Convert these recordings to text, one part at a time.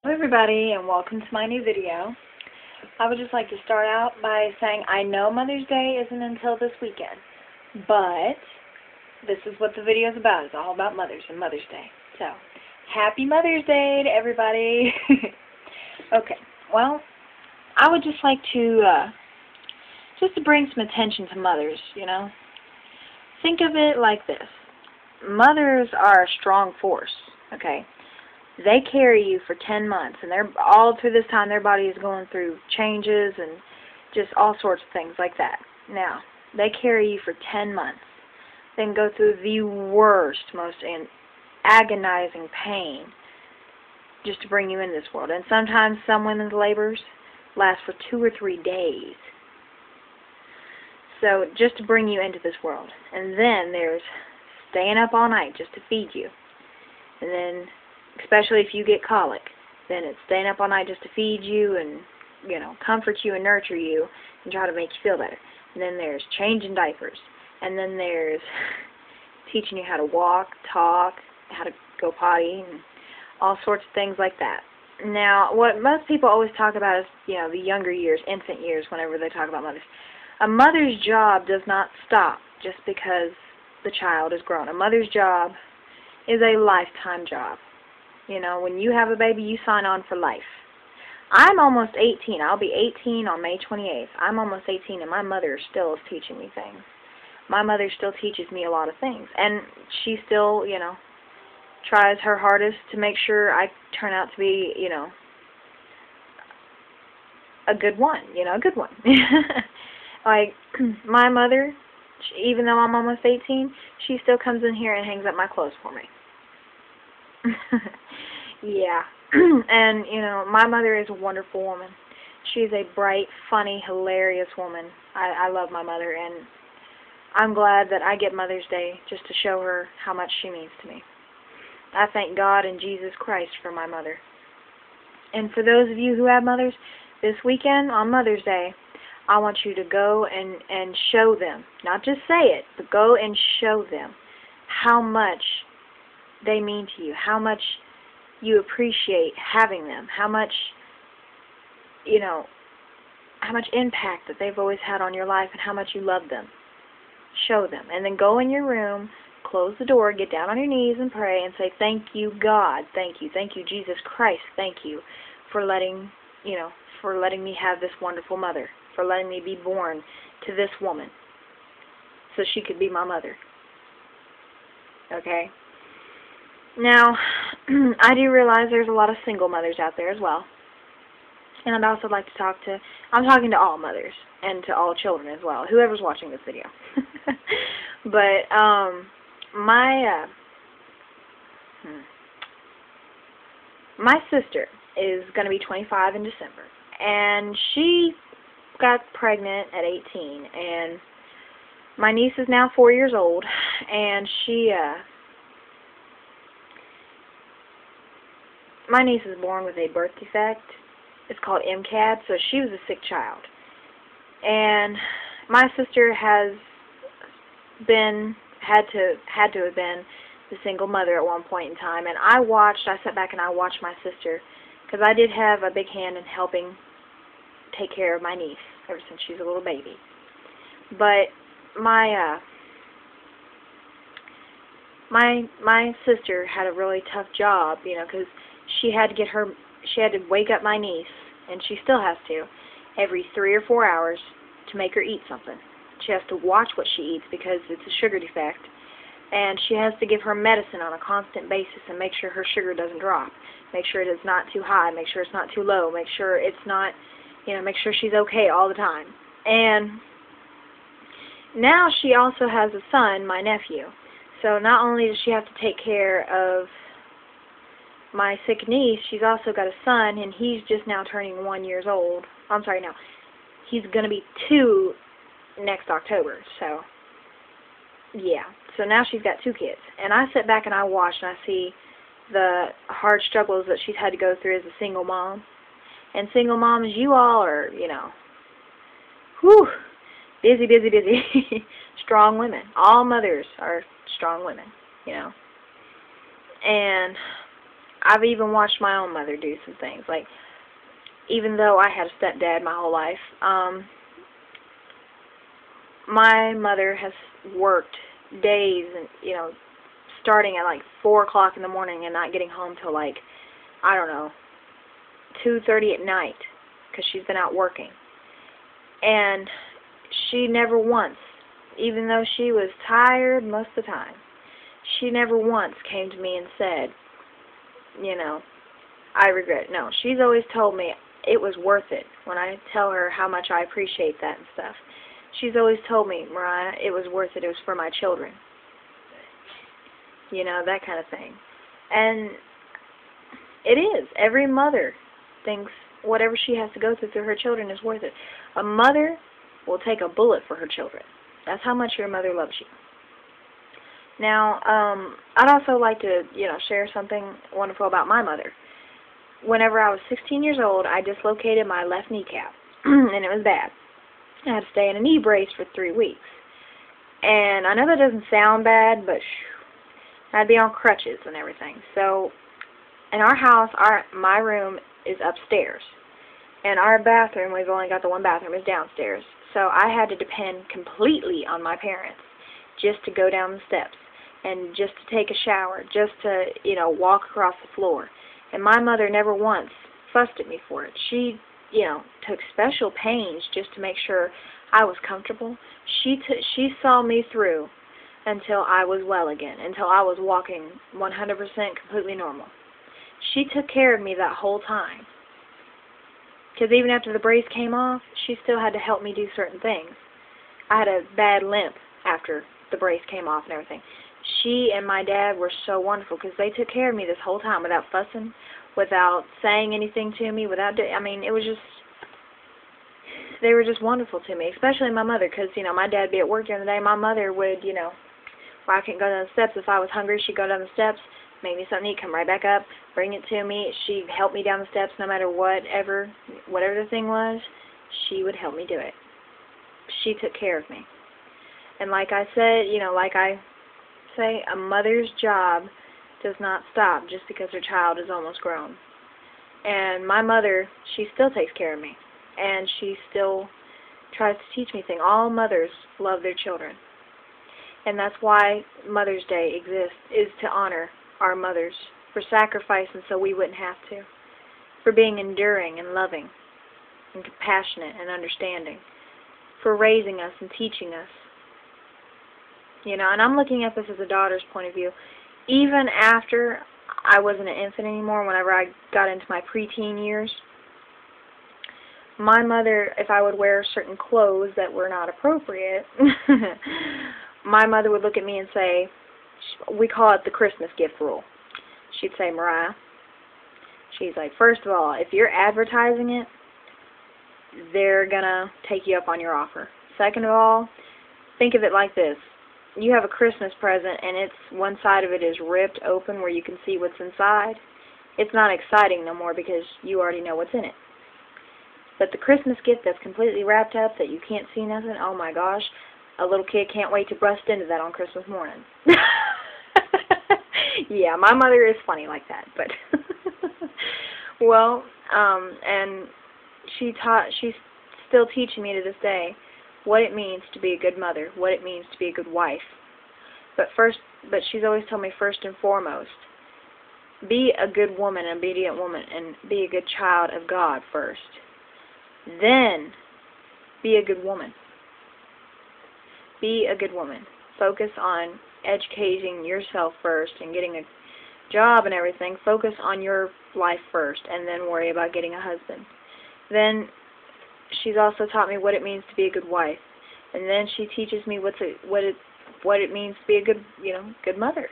Hello everybody, and welcome to my new video. I would just like to start out by saying I know Mother's Day isn't until this weekend, but this is what the video is about. It's all about mothers and Mother's Day. So, happy Mother's Day to everybody. Okay, well, I would just like to bring some attention to mothers, you know. Think of it like this. Mothers are a strong force, okay? They carry you for 10 months, and they're all through this time their body is going through changes and just all sorts of things like that. Now, they carry you for 10 months, then go through the worst, most agonizing pain just to bring you in this world. And sometimes some women's labors last for 2 or 3 days. So just to bring you into this world. And then there's staying up all night just to feed you. And then especially if you get colic, then it's staying up all night just to feed you and, you know, comfort you and nurture you and try to make you feel better. And then there's changing diapers. And then there's teaching you how to walk, talk, how to go potty, and all sorts of things like that. Now, what most people always talk about is, you know, the younger years, infant years, whenever they talk about mothers. A mother's job does not stop just because the child is grown. A mother's job is a lifetime job. You know, when you have a baby, you sign on for life. I'm almost 18. I'll be 18 on May 28th. I'm almost 18, and my mother still is teaching me things. My mother still teaches me a lot of things. And she still, you know, tries her hardest to make sure I turn out to be, you know, a good one. You know, a good one. Like, my mother, even though I'm almost 18, she still comes in here and hangs up my clothes for me. Yeah. And, you know, my mother is a wonderful woman. She's a bright, funny, hilarious woman. I love my mother, and I'm glad that I get Mother's Day just to show her how much she means to me. I thank God and Jesus Christ for my mother. And for those of you who have mothers, this weekend on Mother's Day, I want you to go and show them, not just say it, but go and show them how much they mean to you, how much you appreciate having them, how much, you know, how much impact that they've always had on your life and how much you love them. Show them. And then go in your room, close the door, get down on your knees and pray and say, thank you, God, thank you, Jesus Christ, thank you for letting, you know, for letting me have this wonderful mother, for letting me be born to this woman so she could be my mother. Okay? Now, I do realize there's a lot of single mothers out there as well. And I'd also like to I'm talking to all mothers and to all children as well, whoever's watching this video. But, my sister is going to be 25 in December. And she got pregnant at 18. And my niece is now 4 years old. And my niece is born with a birth defect. It's called MCAD, so she was a sick child. And my sister had to have been the single mother at one point in time. And I sat back and I watched my sister, because I did have a big hand in helping take care of my niece ever since she was a little baby. But my sister had a really tough job, you know, because she had to wake up my niece, and she still has to, every 3 or 4 hours to make her eat something. She has to watch what she eats because it's a sugar defect, and she has to give her medicine on a constant basis and make sure her sugar doesn't drop, make sure it is not too high, make sure it's not too low, make sure it's not, you know, make sure she's okay all the time. And now she also has a son, my nephew. So not only does she have to take care of my sick niece, she's also got a son, and he's just now turning 1 year old. I'm sorry, no. He's going to be 2 next October. So, yeah. So now she's got 2 kids. And I sit back and I watch and I see the hard struggles that she's had to go through as a single mom. And single moms, you all are, you know, whew, busy, busy, busy. Strong women. All mothers are strong women, you know. And I've even watched my own mother do some things. Like, even though I had a stepdad my whole life, my mother has worked days and, starting at like 4 o'clock in the morning and not getting home till like, I don't know, 2:30 at night because she's been out working. And she never once, even though she was tired most of the time, she never once came to me and said, I regret it. No, she's always told me it was worth it when I tell her how much I appreciate that and stuff. She's always told me, Mariah, it was worth it. It was for my children. That kind of thing. And it is. Every mother thinks whatever she has to go through her children is worth it. A mother will take a bullet for her children. That's how much your mother loves you. Now, I'd also like to, share something wonderful about my mother. Whenever I was 16 years old, I dislocated my left kneecap, and it was bad. I had to stay in a knee brace for 3 weeks. And I know that doesn't sound bad, but I'd be on crutches and everything. So, in our house, my room is upstairs. And our bathroom, we've only got the one bathroom, is downstairs. So I had to depend completely on my parents just to go down the steps and just to take a shower, just to, walk across the floor. And my mother never once fussed at me for it. She, took special pains just to make sure I was comfortable. She saw me through until I was well again, until I was walking 100% completely normal. She took care of me that whole time. Because even after the brace came off, she still had to help me do certain things. I had a bad limp after the brace came off and everything. She and my dad were so wonderful because they took care of me this whole time without fussing, without saying anything to me, it was just, they were just wonderful to me, especially my mother because, my dad would be at work during the day. My mother would, I couldn't go down the steps. If I was hungry, she'd go down the steps, make me something to eat, come right back up, bring it to me. She'd help me down the steps no matter whatever the thing was, she would help me do it. She took care of me. And like I said, like I say, a mother's job does not stop just because her child is almost grown. And my mother, she still takes care of me. And she still tries to teach me things. All mothers love their children. And that's why Mother's Day exists, is to honor our mothers for sacrificing so we wouldn't have to, for being enduring and loving and compassionate and understanding, for raising us and teaching us. And I'm looking at this as a daughter's point of view. Even after I wasn't an infant anymore, whenever I got into my preteen years, my mother, if I would wear certain clothes that were not appropriate, my mother would look at me and say, we call it the Christmas gift rule. She'd say, Mariah, she's like, first of all, if you're advertising it, they're going to take you up on your offer. Second of all, think of it like this. You have a Christmas present and one side of it is ripped open where you can see what's inside. It's not exciting no more because you already know what's in it. But the Christmas gift that's completely wrapped up, that you can't see nothing, oh my gosh, a little kid can't wait to bust into that on Christmas morning. Yeah, my mother is funny like that, but well, and she's still teaching me to this day what it means to be a good mother, what it means to be a good wife. But she's always told me first and foremost, be a good woman, an obedient woman, and be a good child of God first. Then be a good woman. Be a good woman. Focus on educating yourself first and getting a job and everything. Focus on your life first and then worry about getting a husband. Then she's also taught me what it means to be a good wife. And then she teaches me what it means to be a good mother.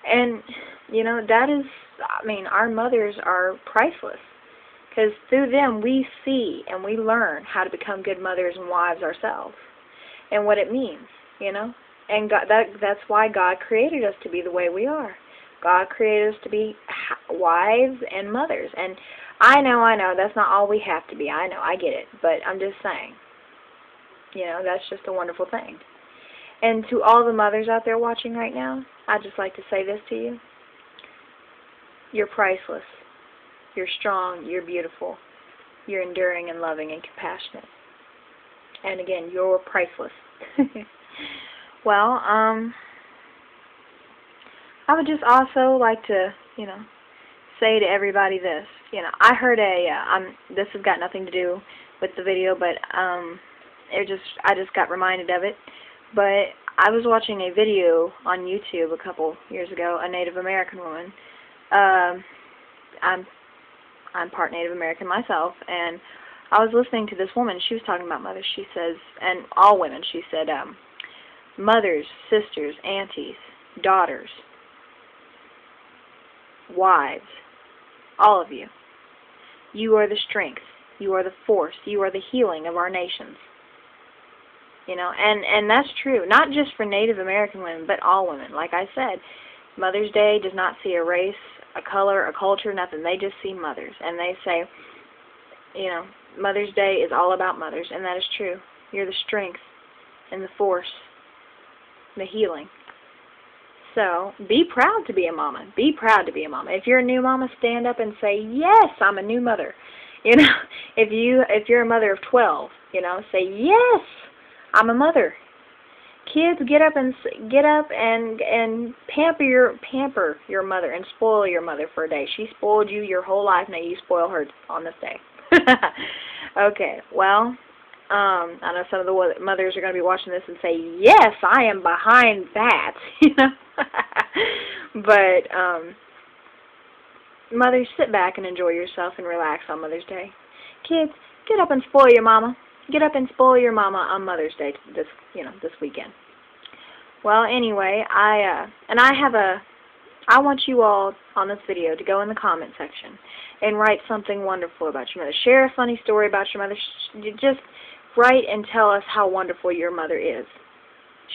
And, that is, our mothers are priceless. Because through them we see and we learn how to become good mothers and wives ourselves. And what it means, And God, that's why God created us to be the way we are. God created us to be wives and mothers. And I know, that's not all we have to be. I know, I get it. But I'm just saying, that's just a wonderful thing. And to all the mothers out there watching right now, I'd just like to say this to you. You're priceless. You're strong. You're beautiful. You're enduring and loving and compassionate. And again, you're priceless. Well, I would just also like to, say to everybody this. I heard this has got nothing to do with the video, but I just got reminded of it. But I was watching a video on YouTube a couple years ago, a Native American woman. I'm part Native American myself, and I was listening to this woman. She was talking about mothers. She says, and all women, she said, mothers, sisters, aunties, daughters, wives, all of you. You are the strength. You are the force. You are the healing of our nations. And that's true, not just for Native American women, but all women. Like I said, Mother's Day does not see a race, a color, a culture, nothing. They just see mothers. And they say, Mother's Day is all about mothers, and that is true. You're the strength and the force, the healing. So be proud to be a mama. Be proud to be a mama. If you're a new mama, stand up and say, yes, I'm a new mother. If you're a mother of 12, say, yes, I'm a mother. Kids, get up and pamper your mother and spoil your mother for a day. She spoiled you your whole life. Now you spoil her on this day. Okay. Well, I know some of the mothers are going to be watching this and say, yes, I am behind that. But mothers, sit back and enjoy yourself and relax on Mother's Day. Kids, get up and spoil your mama. Get up and spoil your mama on Mother's Day this weekend. Well, anyway, I want you all on this video to go in the comment section and write something wonderful about your mother. Share a funny story about your mother. Just write and tell us how wonderful your mother is.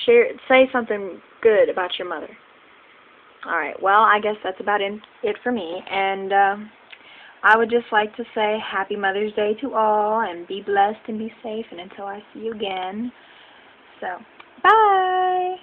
Say something good about your mother. All right. Well, I guess that's about it for me. And I would just like to say Happy Mother's Day to all, and be blessed and be safe. And until I see you again, so bye.